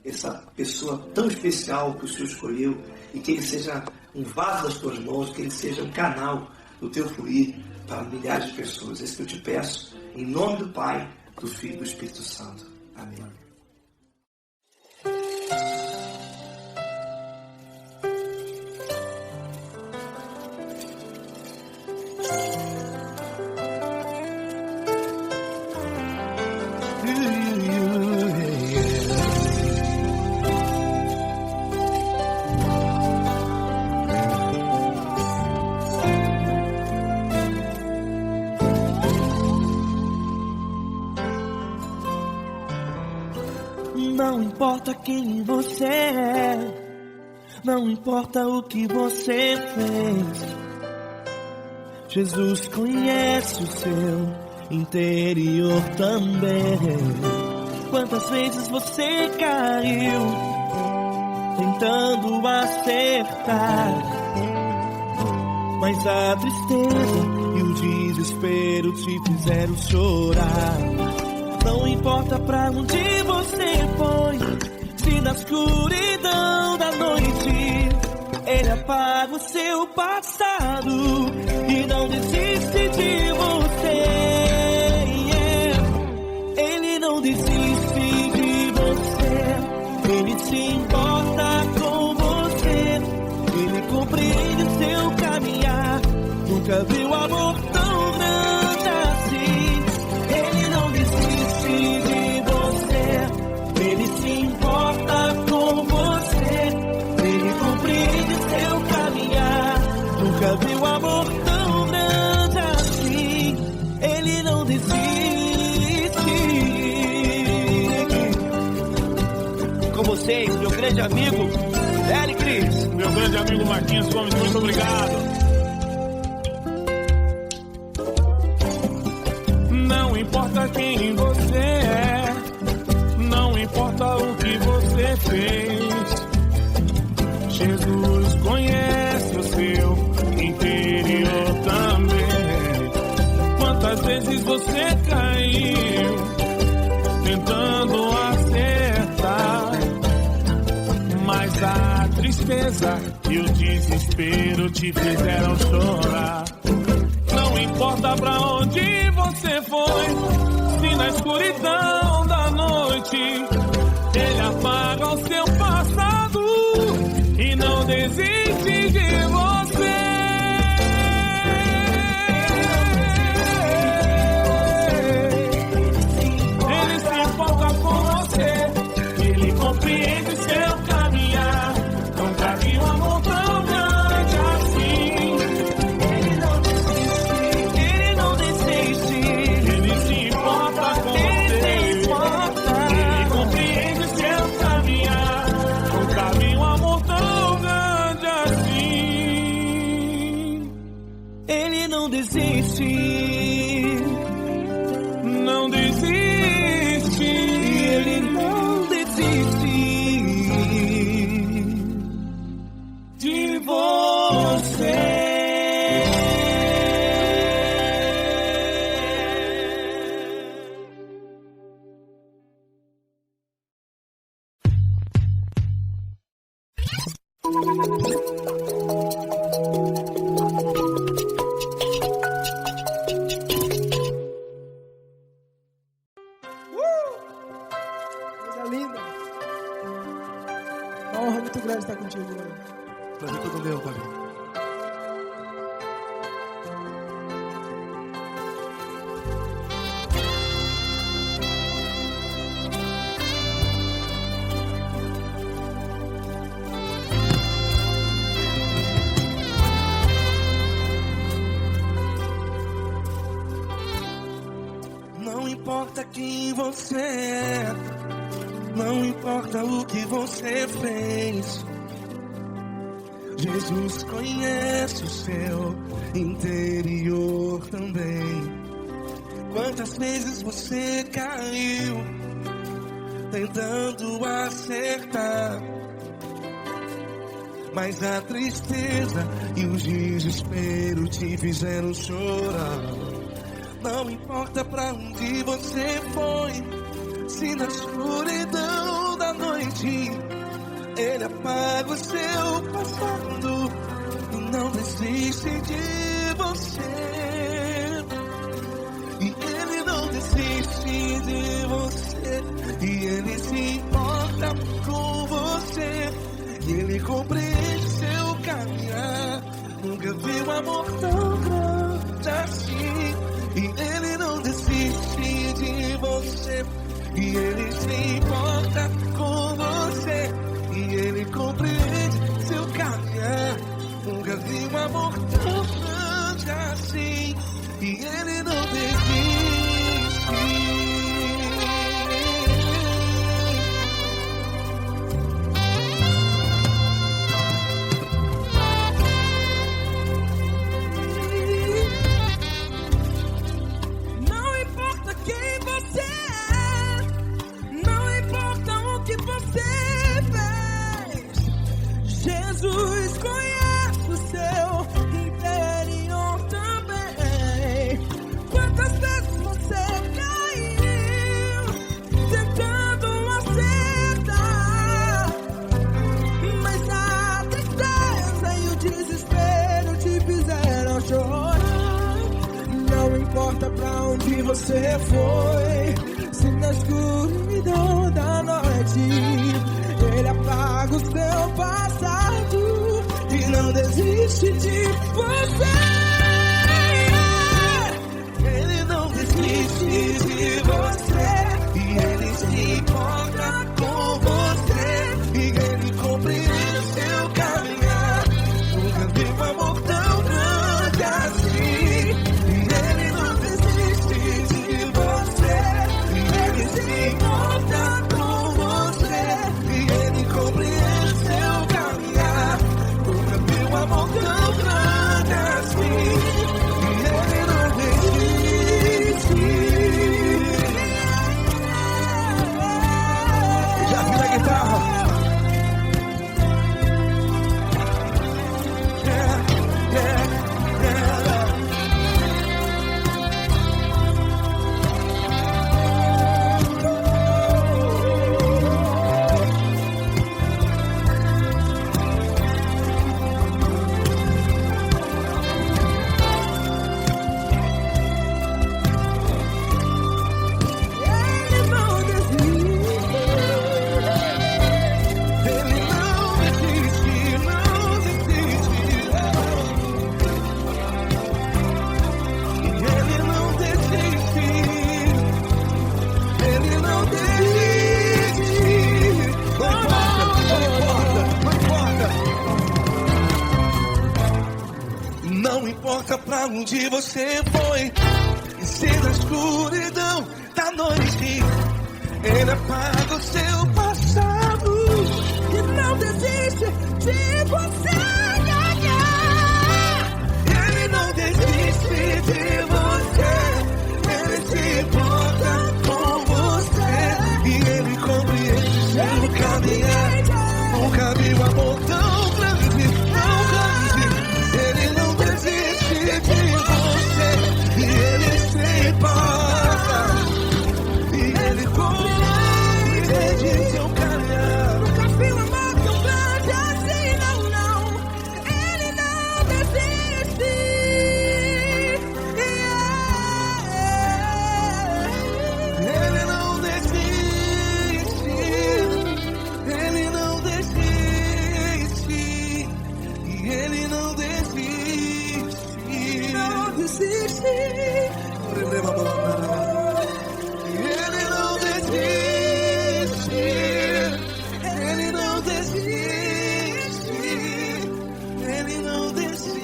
essa pessoa tão especial que o Senhor escolheu, e que ele seja um vaso das tuas mãos, que ele seja um canal do teu fluir para milhares de pessoas. É isso que eu te peço, em nome do Pai, do Filho e do Espírito Santo. Amém. Não importa quem você é, não importa o que você fez, Jesus conhece o seu interior também. Quantas vezes você caiu tentando acertar, mas a tristeza e o desespero te fizeram chorar. Não importa pra onde você foi, se na escuridão da noite Ele apaga o seu passado e não desiste de você. Ele não desiste de você, Ele se importa com você, Ele compreende o seu caminhar. Nunca viu amor tão grande assim. Ele não desiste de você, Ele se importa com você, Ele compreende seu caminhar. Nunca viu amor tão grande assim. Ele não desiste. Com vocês, meu grande amigo Eli Cris, meu grande amigo Marquinhos Gomes, muito obrigado. Não importa quem você é, não importa o que você fez, Jesus conhece o seu interior também. Quantas vezes você caiu tentando acertar, mas a tristeza e o desespero te fizeram chorar. Não importa pra onde você foi, se na escuridão da noite Ele apaga o seu passado e não desiste de você. Ele se importa com você, Ele compreende seu caminhar. Nunca vi um amor tão grande assim. Ele não desiste, Ele se importa com você, Ele compreende seu caminhar. Nunca vi um amor tão grande assim. Ele não desiste, não desiste, Ele não desiste de você. Coisa linda. Uma honra muito grande estar contigo, Lord. Prazer todo meu, Pai. Não importa quem você é, não importa o que você fez, Jesus conhece o seu interior também. Quantas vezes você caiu tentando acertar, mas a tristeza e o desespero te fizeram chorar. Não importa pra onde você foi, Se na escuridão da noite Ele apaga o seu passado e não desiste de você. E Ele não desiste de você. E Ele se importa com você. E Ele compreende seu caminhar. Nunca vi um amor tão grande assim. E Ele não desiste de você. E Ele se importa com você. E Ele compreende seu caminhar. Nunca vi um amor tão grande assim. E Ele não desiste. Jesus conhece o seu interior também. Quantas vezes você caiu tentando acertar, mas a tristeza e o desespero te fizeram chorar. Não importa pra onde você foi, se na escuridão da noite Ele apaga o seu passado e não desiste de você. Ele não desiste de você. E Ele se importa com você. E Ele compreende seu caminhar. Nunca vi um amor tão grande assim. E Ele não desiste de você. E Ele se importa com você. Compreende seu caminhar. Nunca vi um amor tão grande assim. E Ele não desiste. Já vi a guitarra. Não importa pra onde você foi, e se na escuridão da noite Ele apaga o seu passado e não desiste de você. Ele não desiste de você. Ele se importa com você. E Ele compreende seu caminhar. Nunca vi um amor tão grande, tão grande. Ele não desiste de você. E Ele se importa. E Ele compreende seu caminhar. Nunca vi um amor tão grande assim, não, não. Ele não desiste. Ele não desiste. Ele não desiste. E Ele não desiste. Não desiste. Ele não desiste. Ele não desiste. Ele não desiste.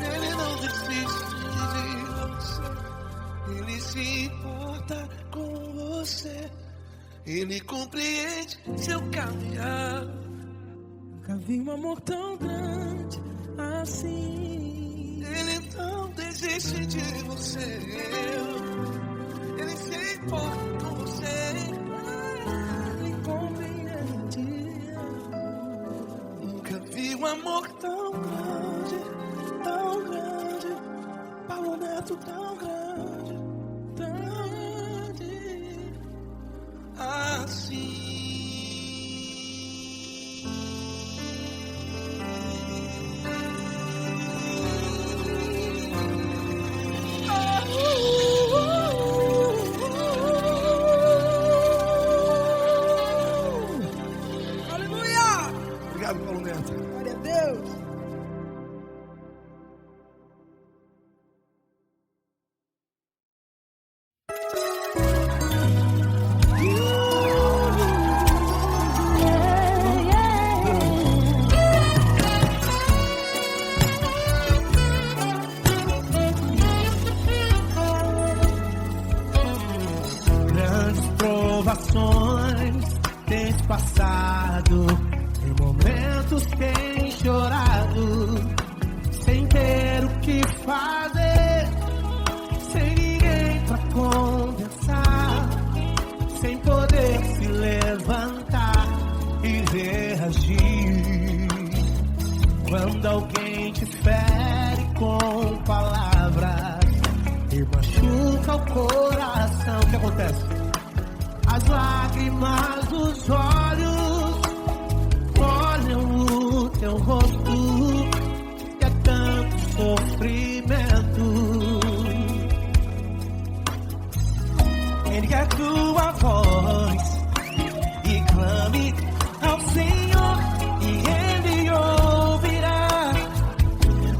Ele não desiste de você. Ele se importa com você. Ele compreende seu caminhar. Nunca vi um amor tão grande assim. Ele não desiste de você. Ele se importa com você. Ele compreende. Nunca vi um amor tão grande, tão grande. amado tão grande, assim. Obrigado, Paulo Neto. Glória a Deus. Grandes provações tens passado, em momentos tem chorado, sem ter o que fazer, sem ninguém pra conversar, sem poder se levantar e reagir. Quando alguém te fere com palavras e machuca o coração, o que acontece? As lágrimas dos olhos olham o teu rosto, e é tanto sofrimento. Ergue a tua voz e clame ao Senhor, e Ele ouvirá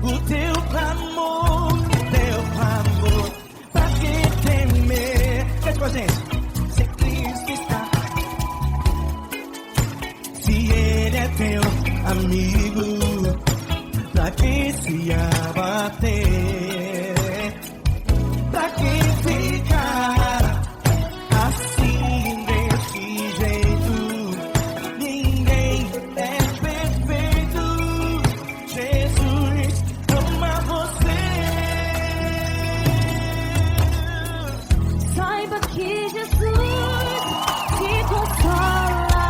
o teu clamor, pra que temer? Cante com a gente. Se Cristo está, se Ele é teu amigo, pra que se abater? Pra que ficar assim desse jeito? Ninguém é perfeito. Jesus ama você. Saiba que Jesus te consola,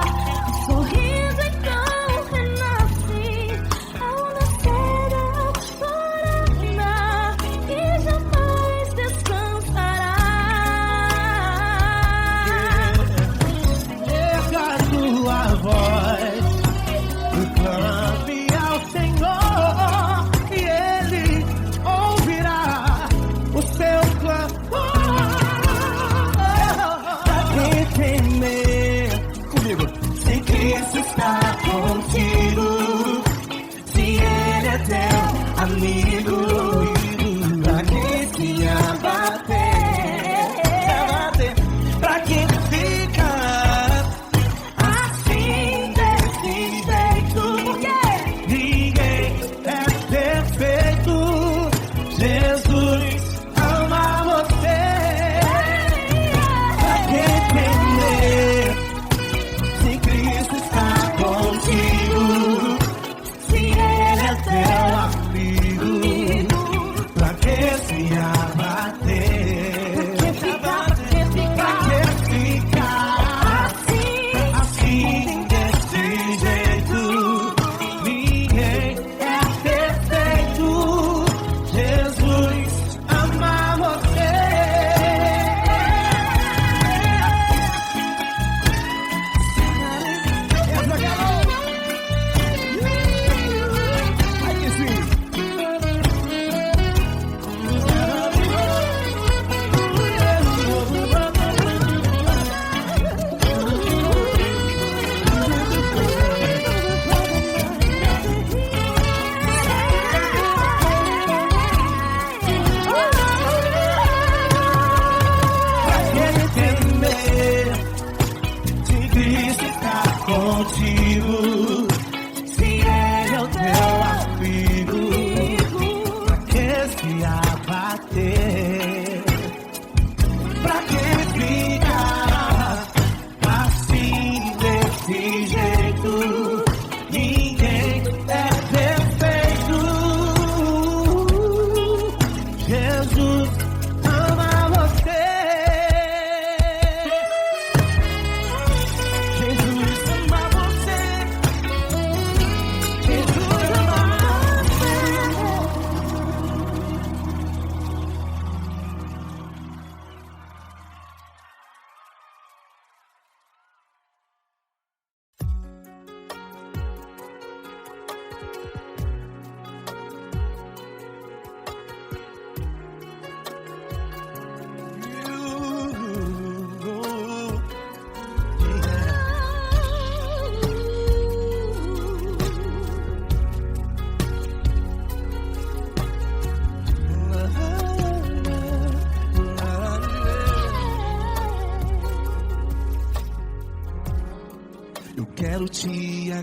o sorriso então renasce ao nascer, ao chorar, e jamais descansará. Erga a tua voz e clame ao Senhor, e Ele ouvirá o seu clamor. Pra que temer? Comigo. Se Cristo está contigo, se Ele é teu amigo, pra que se abater? Pra que ficar assim desse jeito? Ninguém é perfeito. Jesus ama você. Pra que temer? Se Cristo está contigo, se Ele é teu amigo,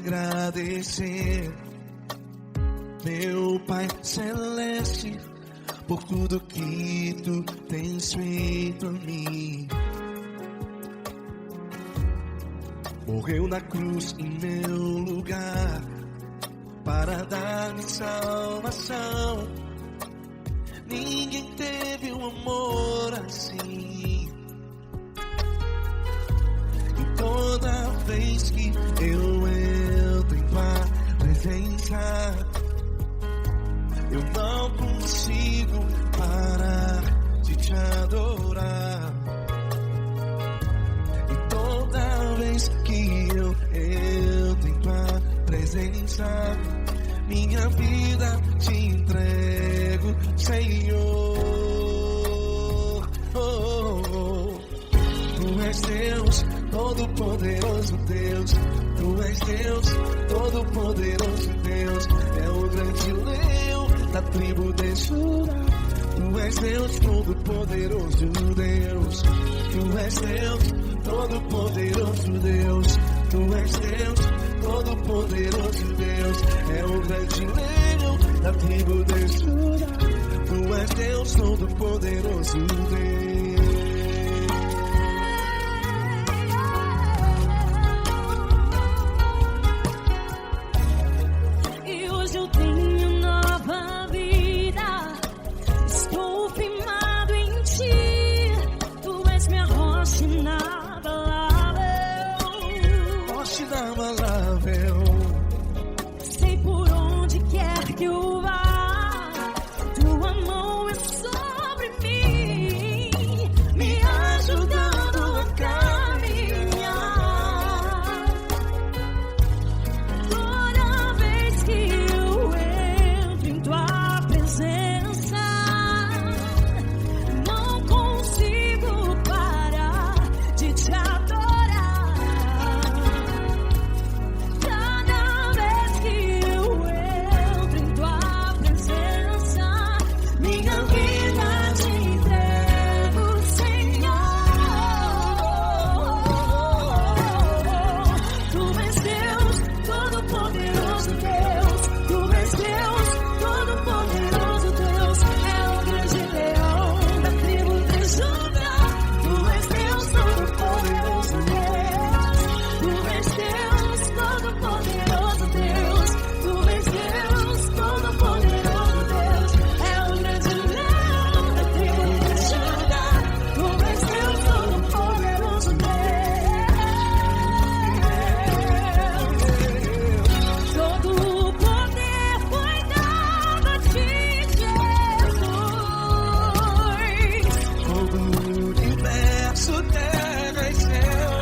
agradecer, meu Pai Celeste, por tudo que Tu tens feito a mim. Morreu na cruz em meu lugar para dar-me salvação. Ninguém teve um amor assim. E toda vez que eu entro em Tua presença, eu não consigo parar de Te adorar. E toda vez que eu entro em Tua presença, minha vida Te entrego, Senhor. Tu és Deus, Todo-Poderoso Deus. Tu és Deus, Todo-Poderoso Deus. É o grande leão da tribo de Judá. Tu és Deus, Todo-Poderoso Deus. Tu és Deus, Todo-Poderoso Deus. Tu és Deus, Todo-Poderoso Deus. É o grande leão da tribo de Judá. Tu és Deus, Todo-Poderoso Deus. E hoje eu tenho nova vida. Estou firmado em Ti. Tu és minha rocha inabalável. Rocha inabalável. Sei por onde quer que eu vá, Tua mão é sobre mim, me ajudando a caminhar. Toda vez que eu entro em Tua presença, não consigo parar de Te adorar. Cada vez que eu entro em Tua presença, minha vida Te entrego, Senhor. Tu és Deus, Todo-Poderoso Deus. Tu és Deus, Todo-Poderoso Deus. É o grande leão da tribo de Judá. Tu és Deus, Todo-Poderoso Deus. Tu és Deus, Todo-Poderoso Deus. Tu és Deus, Todo-Poderoso Deus. É o grande leão da tribo de Judá. Tu és Deus, Todo-Poderoso Deus. Todo o poder foi dado a Ti, Jesus. Todo o universo, terra e céu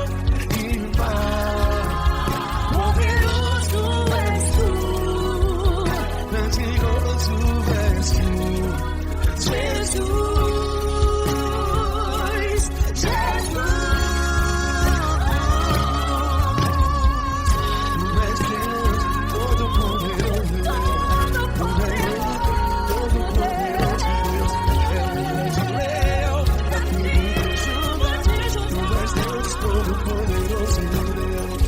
e mar. Poderoso és Tu, Grandioso és Tu, Jesus, Jesus. Tu és Deus, Todo-Poderoso Deus. Todo-Poderoso Deus. É o grande leão da tribo de Judá. Tu és Deus, Todo-Poderoso Deus.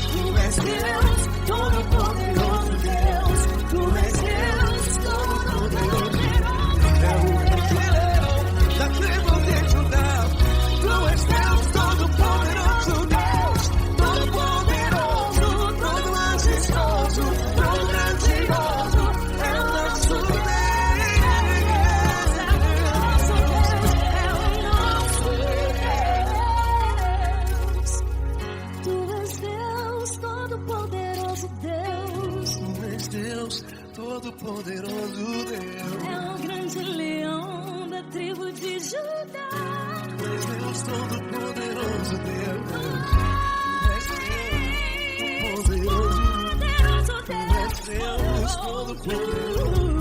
Tu és Deus, Todo-Poderoso Deus. Tu és Deus, Todo-Poderoso Deus. É o grande leão da tribo de Judá. Tu és Deus, Todo-Poderoso Deus. Todo-Poderoso, todo majestoso, todo grandioso. É o nosso Deus. Tu és Deus, Todo-Poderoso Deus. Tu és Deus, Todo-Poderoso Deus. É o grande leão da tribo de Judá. Tu és Deus, Todo-Poderoso Deus. Tu és Deus, Todo-Poderoso. Tu és Deus, Todo-Poderoso.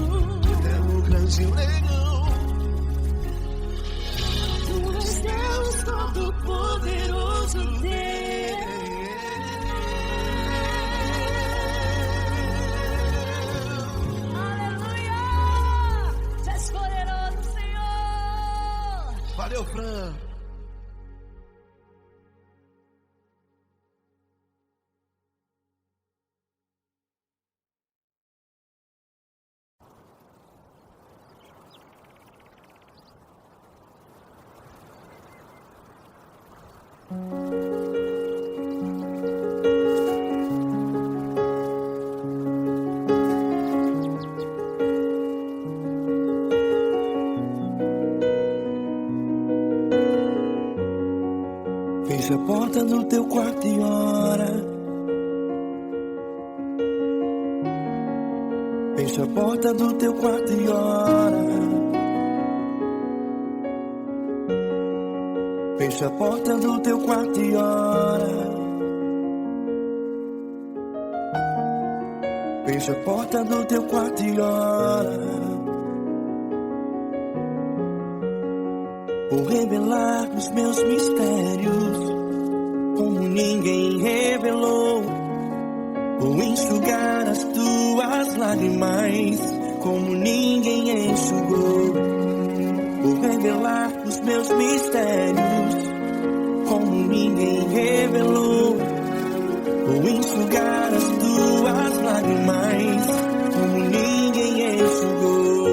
É o grande leão. Tu és Deus, Todo-Poderoso Deus. Aleluia! Tu és poderoso, Senhor. Valeu, Fran. teu quarto e ora. Fecha a porta do teu quarto e ora. Fecha a porta do teu quarto e ora. Fecha a porta do teu quarto e ora. Vou revelar os meus mistérios como ninguém revelou. Vou enxugar as tuas lágrimas como ninguém enxugou. Vou revelar os meus mistérios como ninguém revelou. Vou enxugar as tuas lágrimas como ninguém enxugou.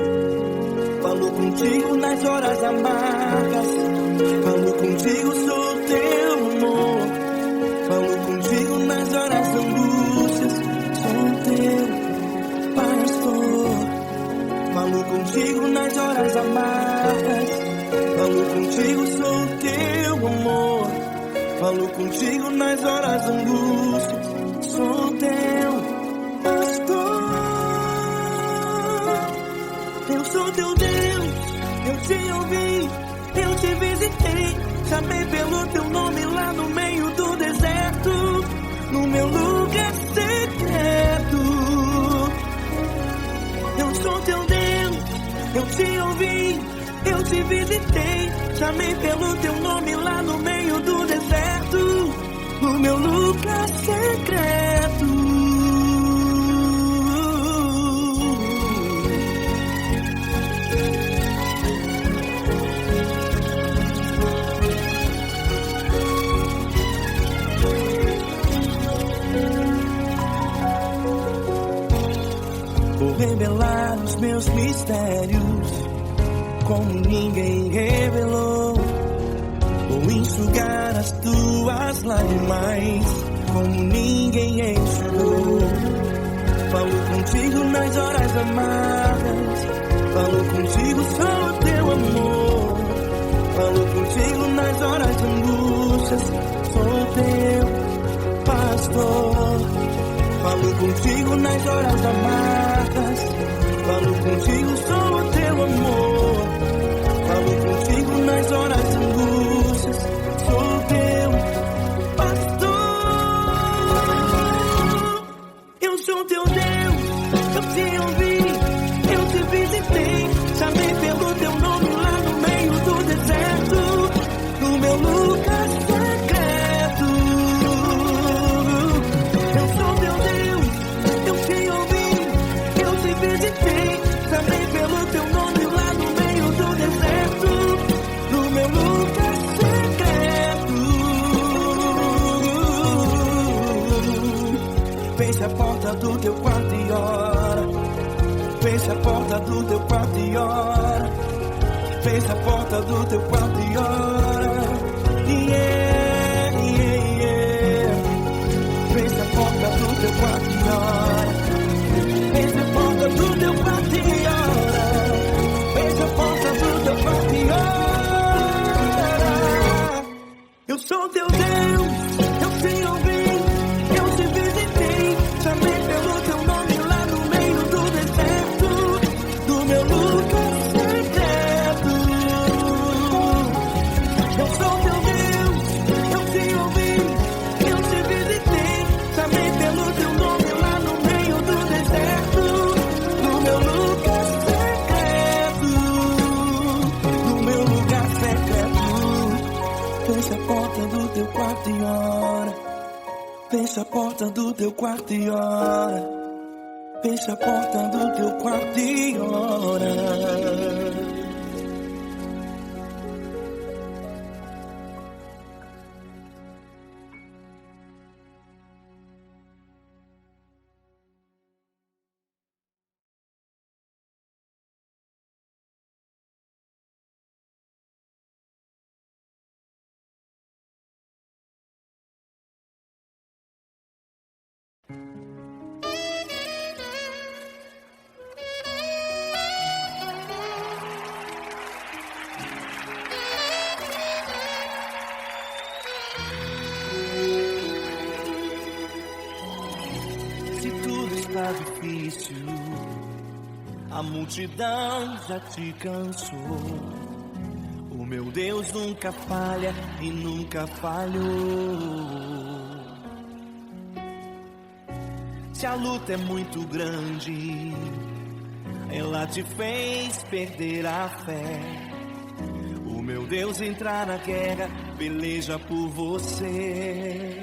Falo contigo nas horas amargas, falo contigo, sou teu amor. Falo contigo nas horas angústias, sou teu pastor. Falo contigo nas horas amargas, falo contigo, sou teu amor. Falo contigo nas horas angústias, sou teu pastor. Eu sou teu Deus, eu te ouvi, eu te visitei. Chamei pelo teu nome lá no meio do deserto, no meu lugar secreto. Eu sou teu Deus, eu te ouvi, eu te visitei. Chamei pelo teu nome lá no meio do deserto, no meu lugar secreto. Vou revelar os meus mistérios como ninguém revelou. Vou enxugar as tuas lágrimas como ninguém enxugou. Falo contigo nas horas amargas, falo contigo, sou teu amor. Falo contigo nas horas angústias, sou teu pastor. Falo contigo nas horas amargas, falo contigo, sou teu amor. Falo contigo nas horas angústias, sou teu pastor. Eu sou teu Deus, eu te ouvi, eu te visitei. Chamei pelo teu nome lá no meio do deserto, no meu lugar secreto. Eu sou teu Deus, eu te ouvi, eu te visitei. Chamei pelo teu nome lá no meio do deserto, no meu lugar secreto. Fecha a porta do teu quarto e ora. Fecha a porta do teu quarto e ora. Fecha a porta do teu quarto e ora. Yeah, yeah, yeah. Fecha a porta do teu quarto e ora. Fecha a porta do teu quarto e ora. Fecha a porta do teu quarto e ora. Eu sou teu Deus, eu te ouvi, eu te visitei. Chamei pelo teu nome lá no meio do deserto, do meu lugar secreto. Eu sou teu Deus, eu te ouvi, eu te visitei. Chamei pelo teu nome lá no meio do deserto, no meu lugar secreto, no meu lugar secreto. Fecha a porta do teu quarto e ora. Fecha a porta do teu quarto e ora. Fecha a porta do teu quarto e ora. está difícil, a multidão já te cansou. O meu Deus nunca falha e nunca falhou. Se a luta é muito grande, ela te fez perder a fé. O meu Deus entrar na guerra, peleja por você.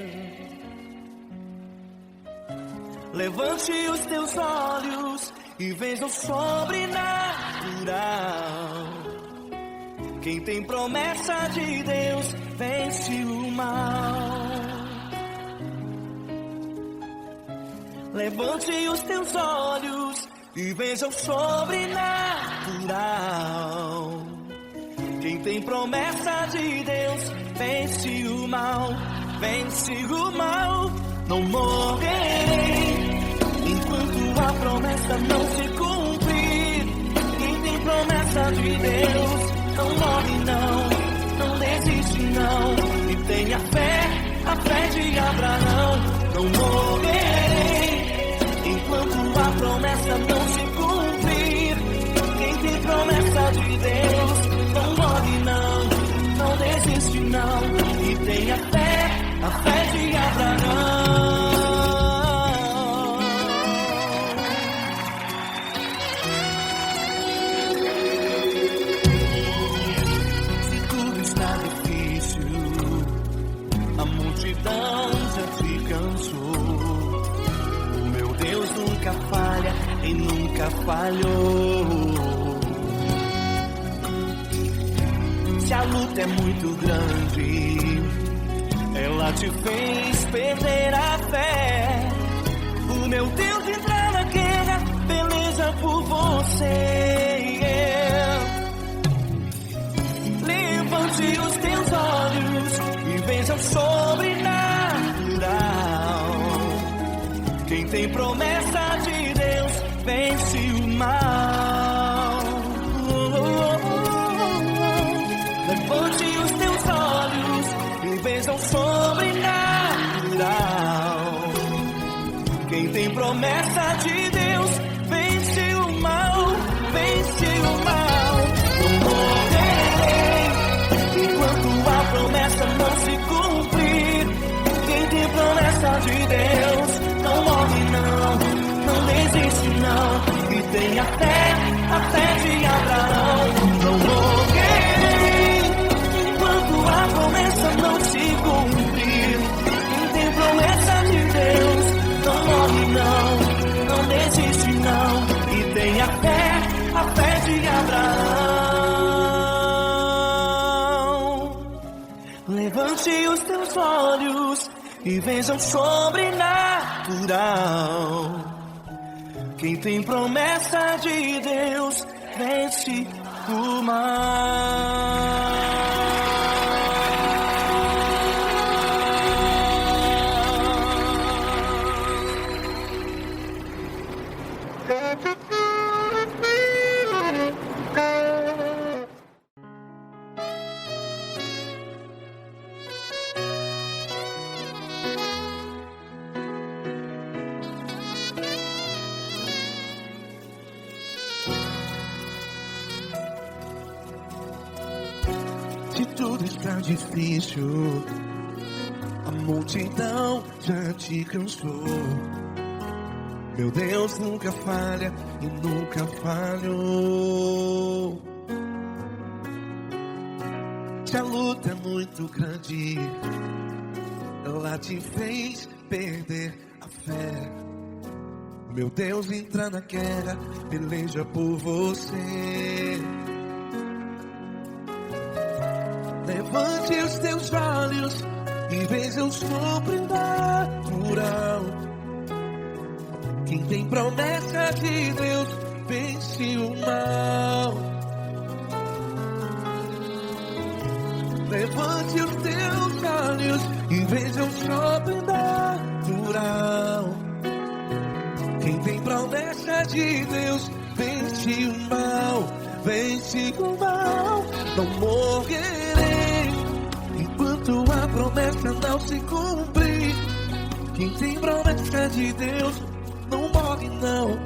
Levante os teus olhos e veja o sobrenatural. Quem tem promessa de Deus vence o mal. Levante os teus olhos e veja o sobrenatural. Quem tem promessa de Deus vence o mal, vence o mal. Não morrerei enquanto a promessa não se cumprir. Quem tem promessa de Deus não morre não, não desiste não. E tenha fé, a fé de Abraão. Não morrerei enquanto a promessa não se cumprir. Quem tem promessa de Deus não morre não, não desiste não. E tenha fé, a fé de Abraão. Se tudo está difícil, a multidão já te cansou. O meu Deus nunca falha e nunca falhou. Se a luta é muito grande, ela te fez perder a fé. O meu Deus entrar na guerra, peleja por você. Levante os teus olhos e veja o sobrenatural. Quem tem promessa de Deus vence o mal. Levante os teus olhos e veja o sobrenatural. Quem tem promessa de Deus vence o mal, vence o mal. Não morrerei enquanto a promessa não se cumprir. Quem tem promessa de Deus não morre não, não desiste não. E tenha fé, a fé de Abraão. Não morrerei enquanto a promessa não se cumprir. Quem tem promessa de Deus não morre não, não desiste não. E tenha fé, a fé de Abraão. Levante os teus olhos e veja o sobrenatural. Quem tem promessa de Deus vence o mal. Se tudo está difícil, a multidão já te cansou. Meu Deus nunca falha e nunca falhou. Se a luta é muito grande, ela te fez perder a fé. Meu Deus entra na guerra, peleja por você. Levante os teus olhos e veja o sobrenatural. Quem tem promessa de Deus vence o mal. Levante os teus olhos e veja o sobrenatural. Quem tem promessa de Deus vence o mal, vence o mal. Não morrerei enquanto a promessa não se cumprir. Quem tem promessa de Deus não morre não,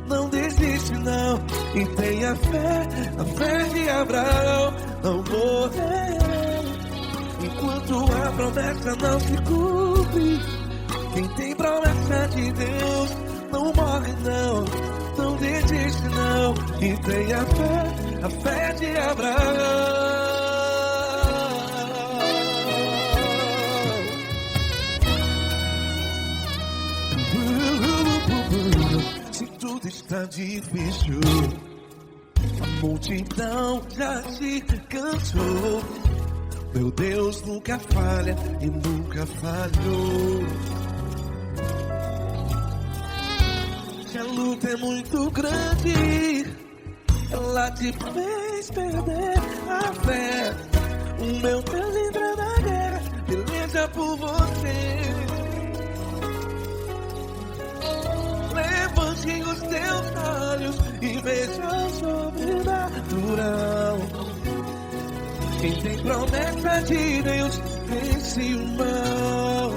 não desiste não. E tenha fé, a fé de Abraão, não morrerei enquanto a promessa não se cumpre. Quem tem promessa de Deus não morre não, não desiste não. E tenha fé, a fé de Abraão. Se tudo está difícil, a multidão já se cansou. Meu Deus nunca falha e nunca falhou. Se a luta é muito grande, ela te fez perder a fé. O meu Deus entra na guerra, peleja por você. Levante os teus olhos e veja o sobrenatural. Quem tem promessa de Deus vence o mal.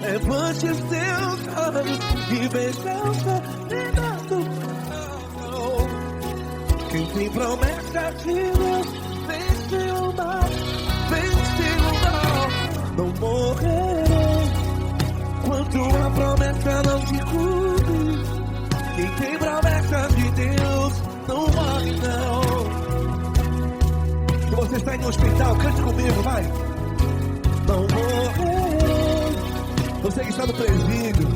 Levante os teus olhos e veja o sobrenatural. Quem tem promessa de Deus vence o mal, vence o mal. Não morrerei enquanto a promessa não se cumpre. Quem tem promessa de Deus não morre não. Se você está em um hospital, cante comigo, vai. Não morrerei. Você que está no presídio,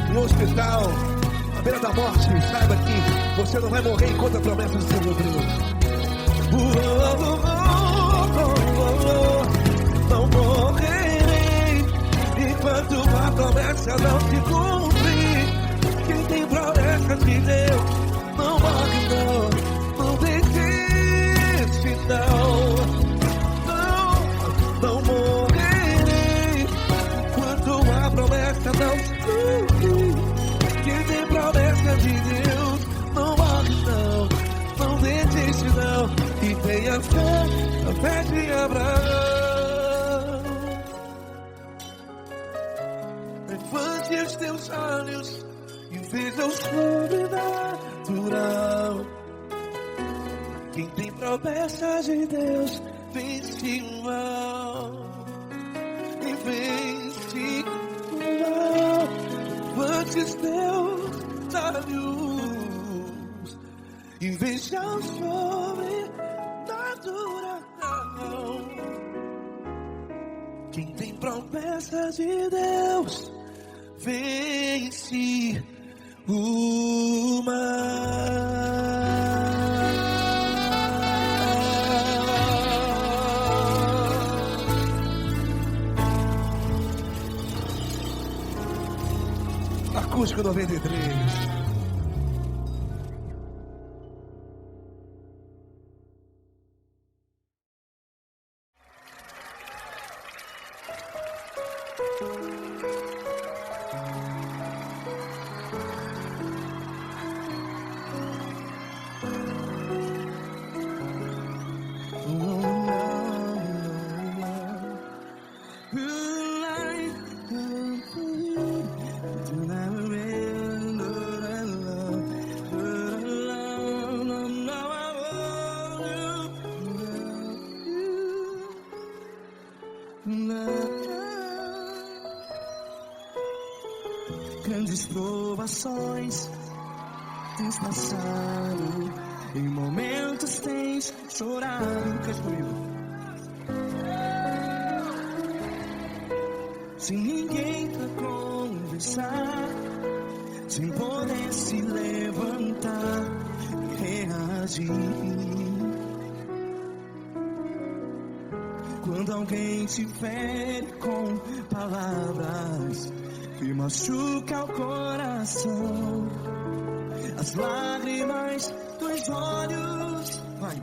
em um hospital, à beira da morte, saiba que você não vai morrer enquanto a promessa não se cumprir. Não morrerei enquanto a promessa não se cumprir. Quem tem promessa de Deus não morre não, não desiste não. Não morrerei enquanto a promessa não se cumprir. Quem tem promessa de Deus não morre não, não desiste não. E tenha fé, a fé de Abraão. Levante os teus olhos e veja o sobrenatural. Quem tem promessa de Deus vence o mal, e vence o mal. Levante os teus olhos e veja o sobrenatural. Quem tem promessa de Deus vence o mal. Acústico 93. Grandes provações tens passado, em momentos tens chorado. Cante comigo. Sem ninguém pra conversar, sem poder se levantar e reagir. Quando alguém te fere com palavras que machuca o coração, as lágrimas dos olhos, vai.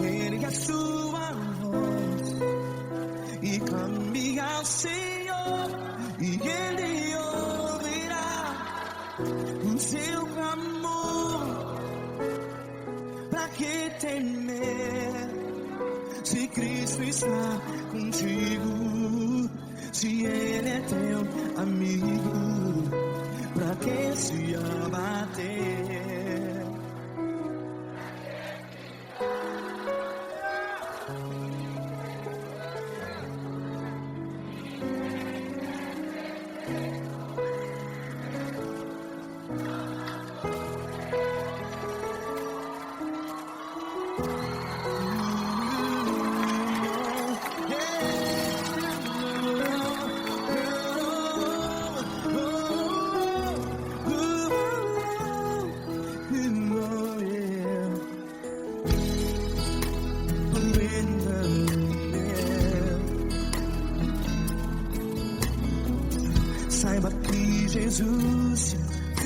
Ergue a sua voz e clame ao Senhor, e Ele ouvirá o seu clamor. pra que temer? Se Cristo está contigo, se Ele é teu amigo, pra que se abater? Saiba que Jesus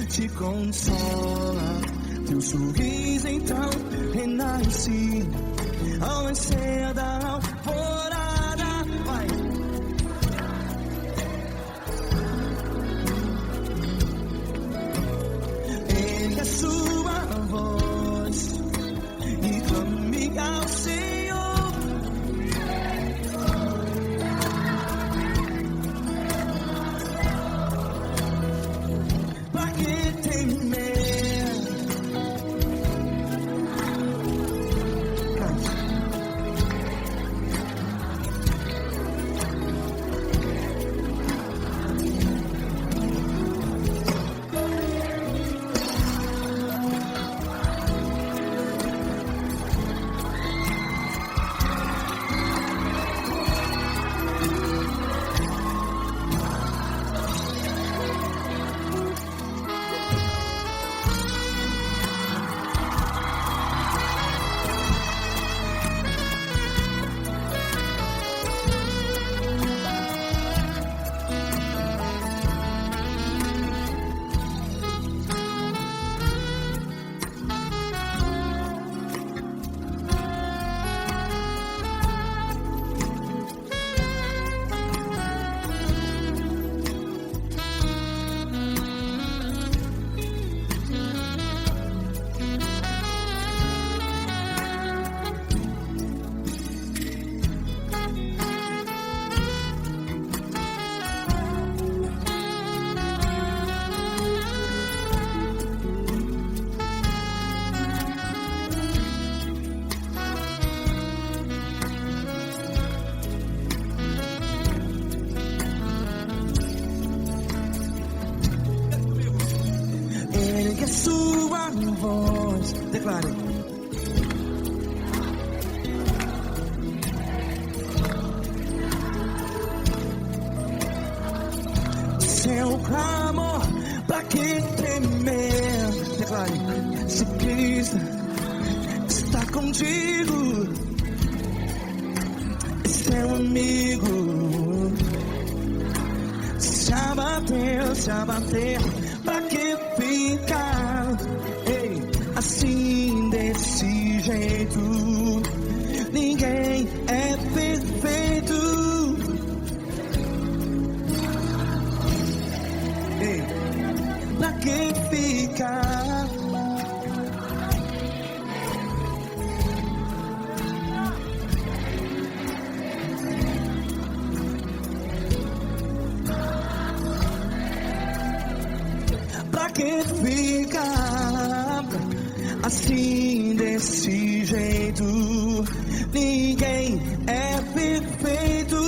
te consola, teu sorriso então renasce ao nascer da alvorada. Vai. Ele é sua voz e clame ao Senhor. Pra que temer? Ergue a sua voz, declare. Seu clamor, pra que temer? Declare. Se Cristo está contigo, seu amigo, se abater, pra que ficar, ei, assim desse jeito? Ninguém é perfeito, ei, pra que ficar? Pra que ficar assim desse jeito? Ninguém é perfeito.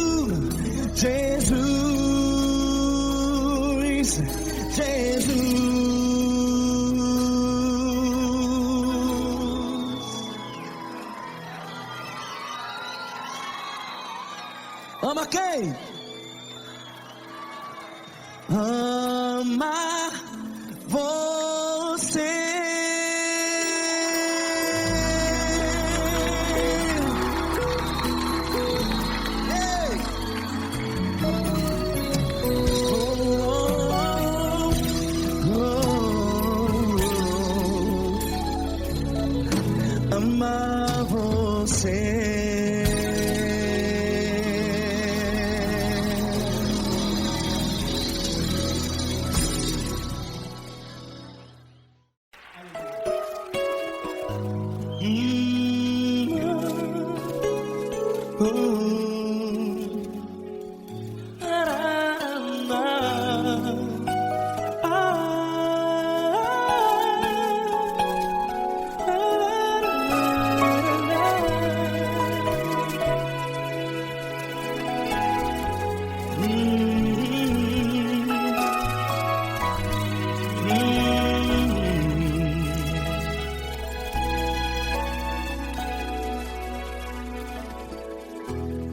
Jesus, Jesus. Ama quem? Ama você. Ei. Ama você.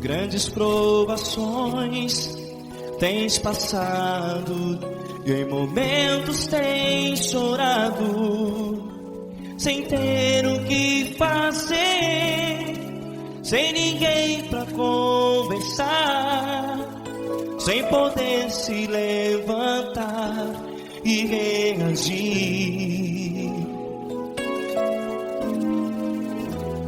Grandes provações tens passado e em momentos tens chorado, sem ter o que fazer, sem ninguém pra conversar, sem poder se levantar e reagir.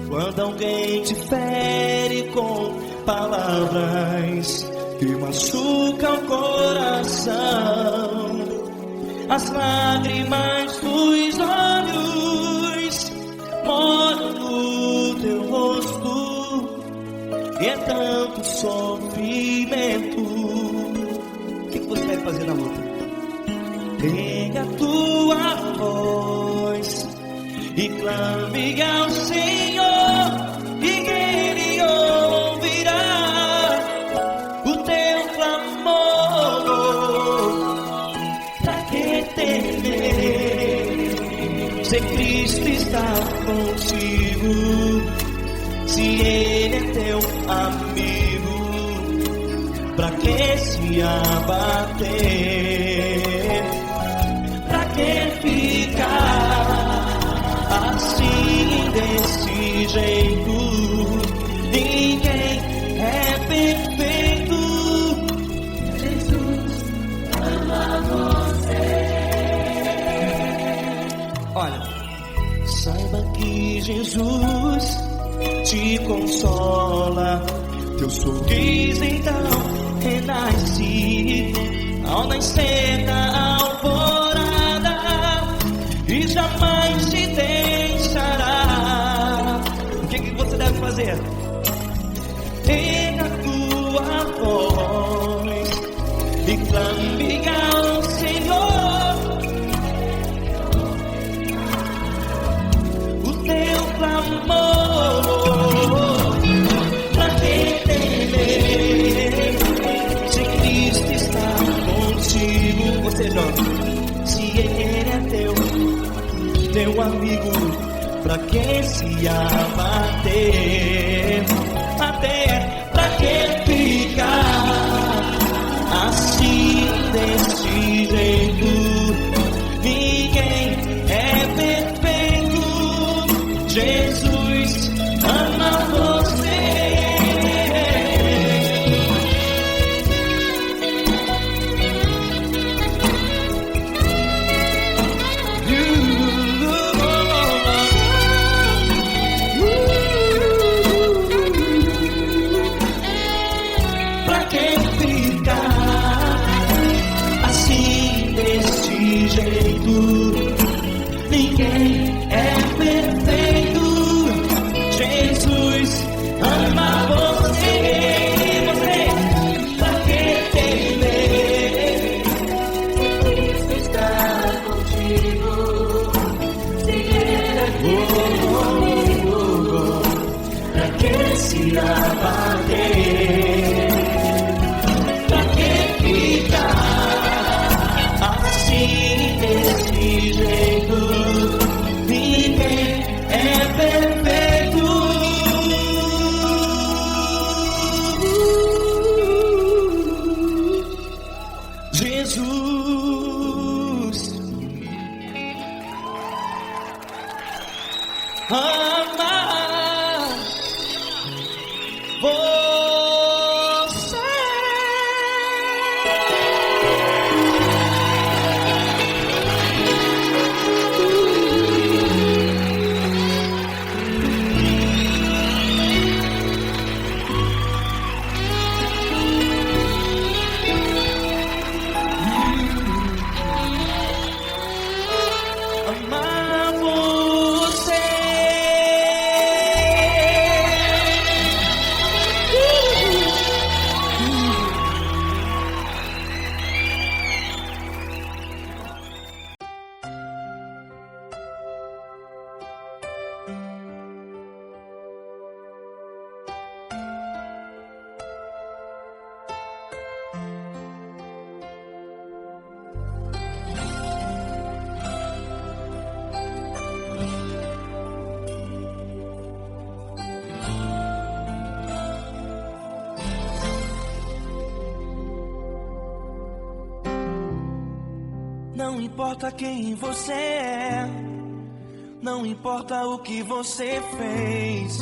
Quando alguém te fere com palavras que machucam o coração, as lágrimas dos olhos molham no teu rosto, e é tanto sofrimento. O que você vai fazer na luta? Pega a tua voz e clame ao Senhor, e Ele ouvirá o teu clamor. Pra que temer, se Cristo está contigo, se Ele é teu amigo? Pra que se abater? Pra que ficar assim desse jeito? Ninguém é perfeito. Jesus ama você. Olha, saiba que Jesus te consola. Teu sorriso então renasce ao nascer da alvorada, e jamais te deixará. O que você deve fazer? Pega a tua voz e clame ao Senhor, o teu clamor. Pra que temer, se Cristo está contigo? Ou seja, se Ele é teu amigo, pra que se abater? Até pra que ficar assim desse jeito? Ninguém é perfeito. Jesus ama você. Ninguém é perfeito. Jesus ama você. Pra que temer? Cristo está contigo. Se Ele é comigo, pra que se abater? Pra que ficar assim desse jeito? Ninguém é perfeito. Jesus ama você. Amar você. Não importa quem você é, não importa o que você fez,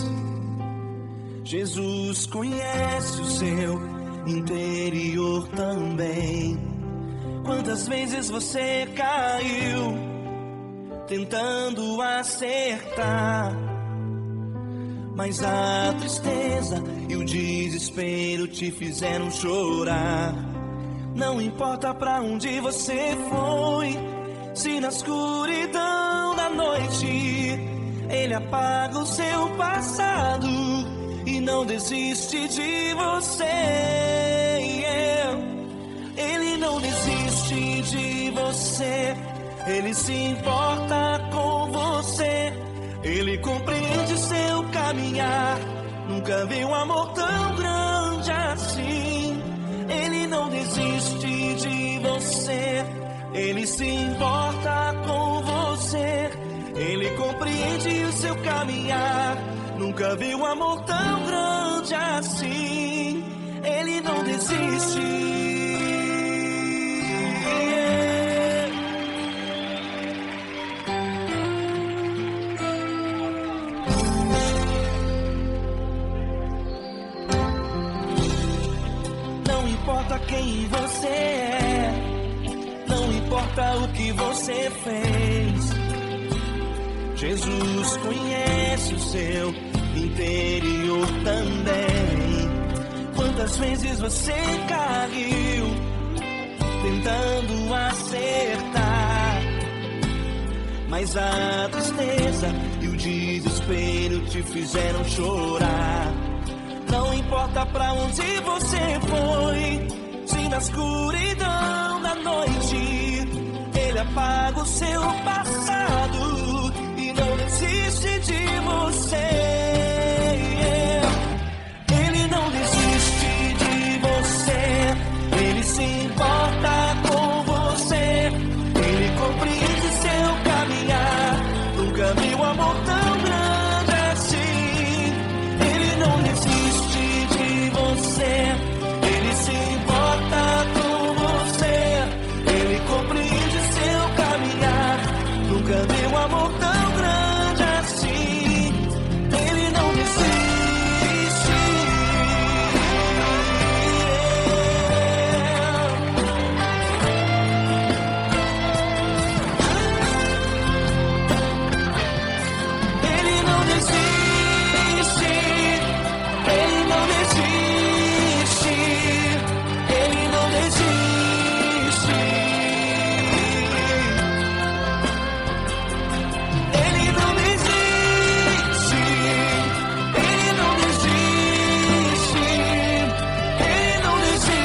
Jesus conhece o seu interior também. Quantas vezes você caiu tentando acertar, mas a tristeza e o desespero te fizeram chorar. Não importa pra onde você foi, se na escuridão da noite Ele apaga o seu passado e não desiste de você. Ele não desiste de você, Ele se importa com você, Ele compreende seu caminhar. Nunca vi um amor tão grande assim. Ele não desiste de você, Ele se importa com você, Ele compreende o seu caminhar. Nunca vi um amor tão grande assim. Ele não desiste. Não importa quem você é, não importa o que você fez, Jesus conhece o seu interior também. Quantas vezes você caiu tentando acertar, mas a tristeza e o desespero te fizeram chorar. Não importa pra onde você foi, se na escuridão da noite Ele apaga o seu passado e não desiste de você. Ele não desiste de você, Ele se importa com você, Ele compreende seu caminhar. Nunca vi um amor tão grande assim. Ele não desiste de você, Ele se importa com você, Ele compreende seu caminhar. Nunca vi um amor tão grande assim. Ele não desiste. Ele não desiste. Ele não desiste. Ele não desiste. Ele não desiste. Ele não desiste. Ele não desiste.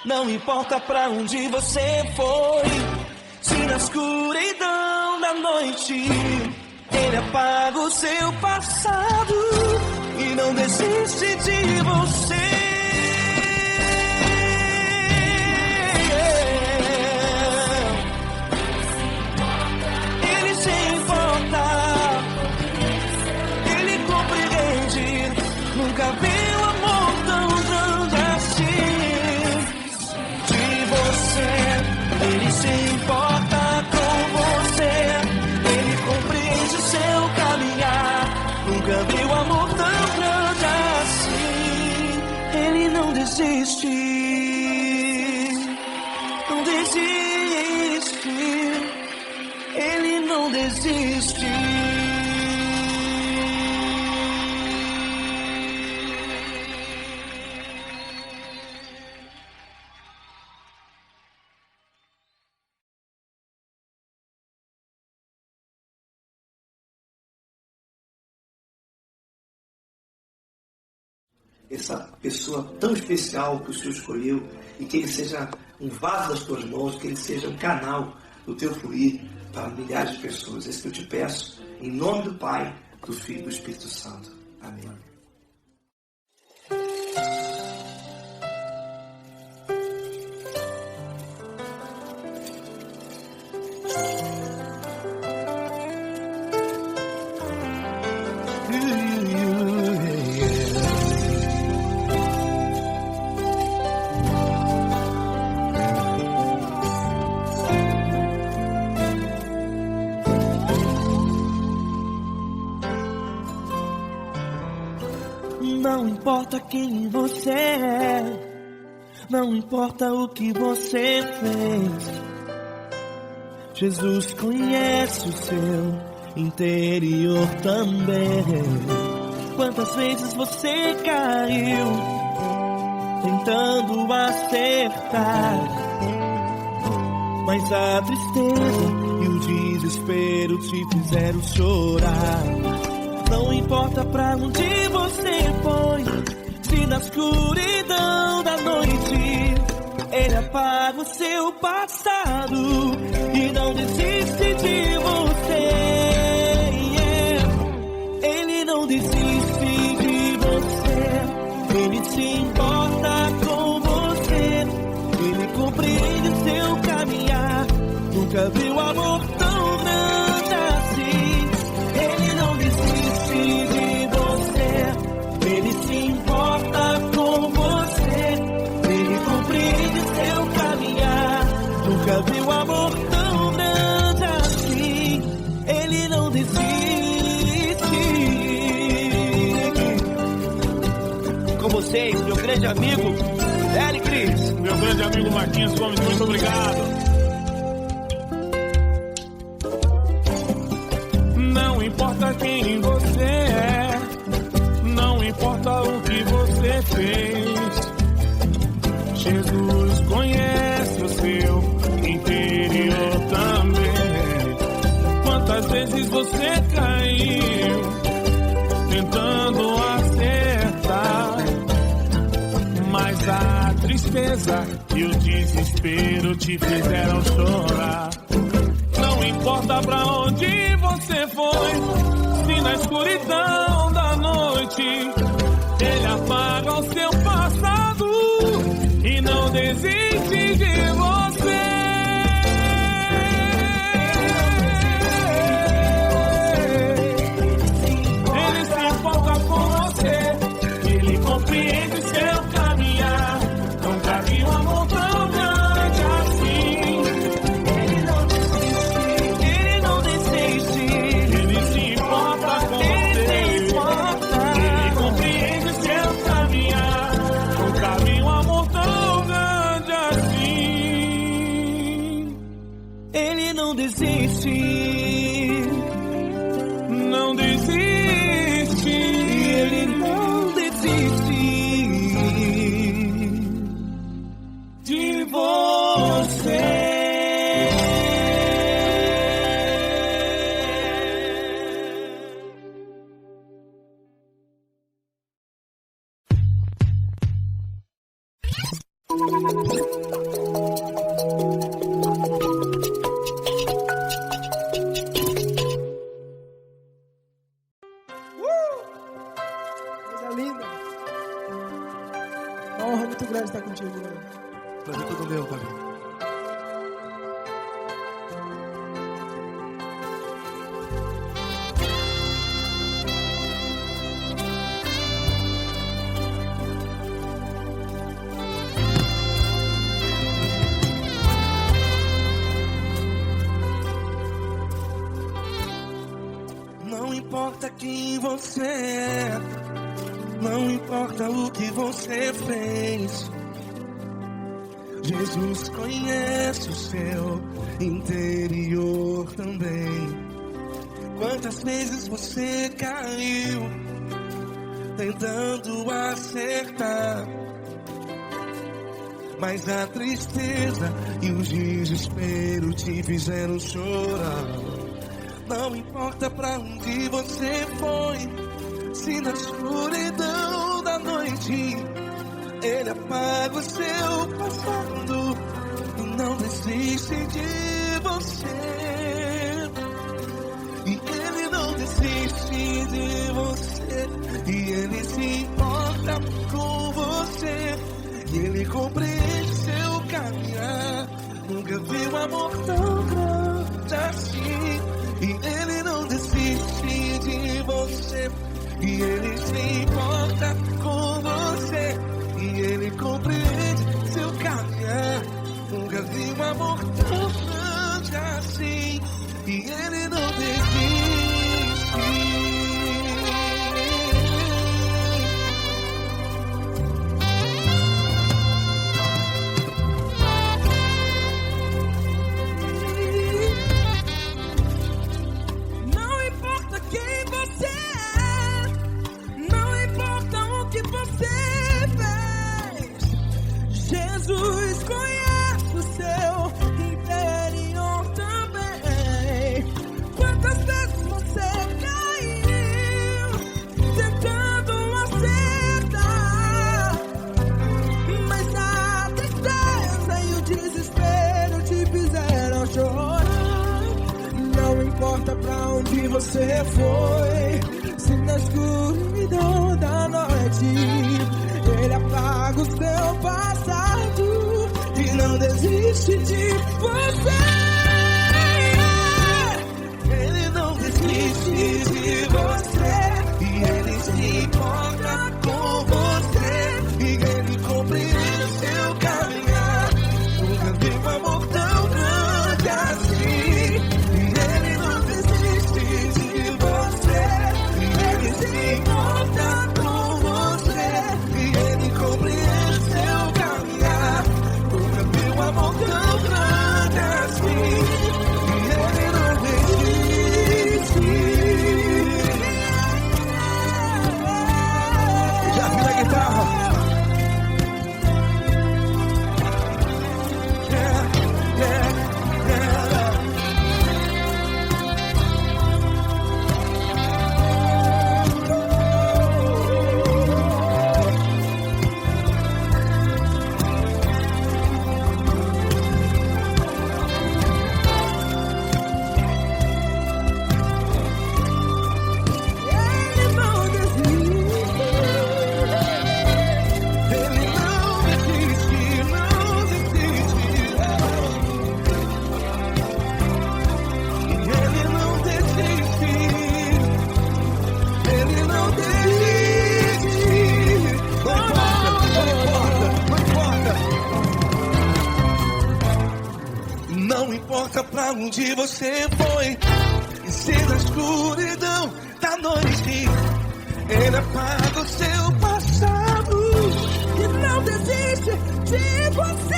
Não importa pra onde você foi, se na escuridão da noite Ele apaga o seu passado e não desiste de você. Ele se importa, Ele compreende. Nunca vi um amor tão grande assim. De você, Ele se importa com você, Ele compreende o seu caminhar. Nunca vi um amor tão grande assim. Ele não desiste, não desiste. Ele não desiste. Essa pessoa tão especial que o Senhor escolheu, e que Ele seja um vaso das tuas mãos, que Ele seja um canal do teu fluir para milhares de pessoas. É isso que eu te peço, em nome do Pai, do Filho e do Espírito Santo. Amém. importa quem você é, não importa o que você fez, Jesus conhece o seu interior também. Quantas vezes você caiu tentando acertar, mas a tristeza e o desespero te fizeram chorar. Não importa pra onde você foi, se na escuridão da noite Ele apaga o seu passado e não desiste de você. Ele não desiste de você, Ele se importa com você, Ele compreende o seu caminhar. Nunca viu amor tão grande assim. Ele não desiste de você, Ele se importa com você, Ele compreende seu caminhar. Nunca viu amor tão grande assim. Ele não desiste. Com vocês, meu grande amigo Eric Cris. Meu grande amigo Marquinhos Gomes, muito obrigado. Não importa quem você é, não importa o que você fez, Jesus conhece o seu interior também. Quantas vezes você caiu tentando acertar, mas a tristeza e o desespero te fizeram chorar. Não importa pra onde você foi, se na escuridão da noite Ele apaga o seu passado e não desiste de você. Ele se importa com você, Ele compreende seu caminhar. Nunca vi um amor tão grande assim. Ele não desiste, Ele não desiste. Ele se importa com você, Ele compreende seu caminhar. Nunca vi um amor tão grande assim. Ele não desiste, não desiste. Ele não desiste De você. Coisa linda. Uma honra muito grande estar contigo, né? Prazer todo meu, Fabinho. Não importa quem você é, não importa o que você fez, Jesus conhece o seu interior também. Quantas vezes você caiu tentando acertar, mas a tristeza e o desespero te fizeram chorar. Não importa pra onde você foi, se na escuridão da noite Ele apaga o seu passado e não desiste de você. E Ele não desiste de você, e Ele se importa com você, e Ele compreende seu caminhar. Nunca vi um amor tão grande assim. E Ele não desiste de você, e Ele se importa com você, e Ele compreende seu caminhar. Nunca vi um amor tão grande assim. E Ele não desiste. você foi, se na escuridão da noite Ele apaga o seu passado e não desiste de você. Ele não desiste de você e Ele se importa com você e Ele compreende o seu caminhar. Nunca vi um amor tão grande assim. E Ele não desiste de você e Ele se importa com você e Ele compreende o seu caminhar. Nunca vi um amor tão grande assim. E Ele não desiste. Já vi na guitarra. Não importa pra onde você foi, e se na escuridão da noite Ele apaga o seu passado e não desiste de você.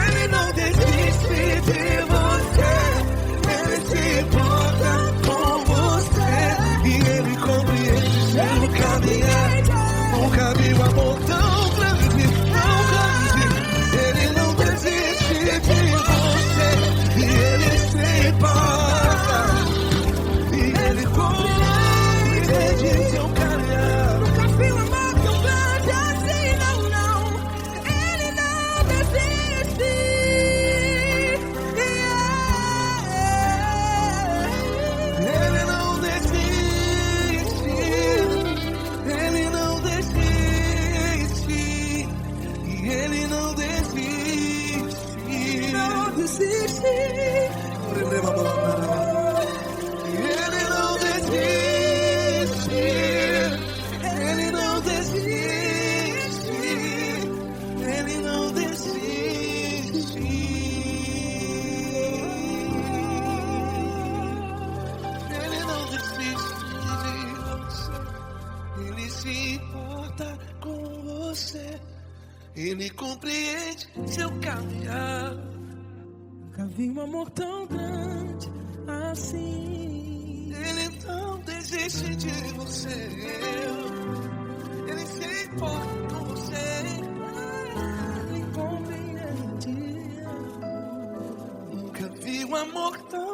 Ele não desiste de você, Ele se importa com você e Ele compreende seu caminhar. Nunca vi um amor tão grande, tão grande. Ele não desiste de você e Ele se importa e Ele compreende seu caminhar. Nunca vi um amor tão grande assim, não, não. Ele não desiste. Ele não desiste. Ele não desiste. E Ele não desiste. Não desiste. Ele não desiste. Ele não desiste. Ele não desiste. Ele não desiste de você. Ele se importa com você. Ele compreende seu caminhar. Nunca vi um amor tão grande assim. Ele não desiste de você. Ele se importa com você. Ele compreende. Nunca vi um amor tão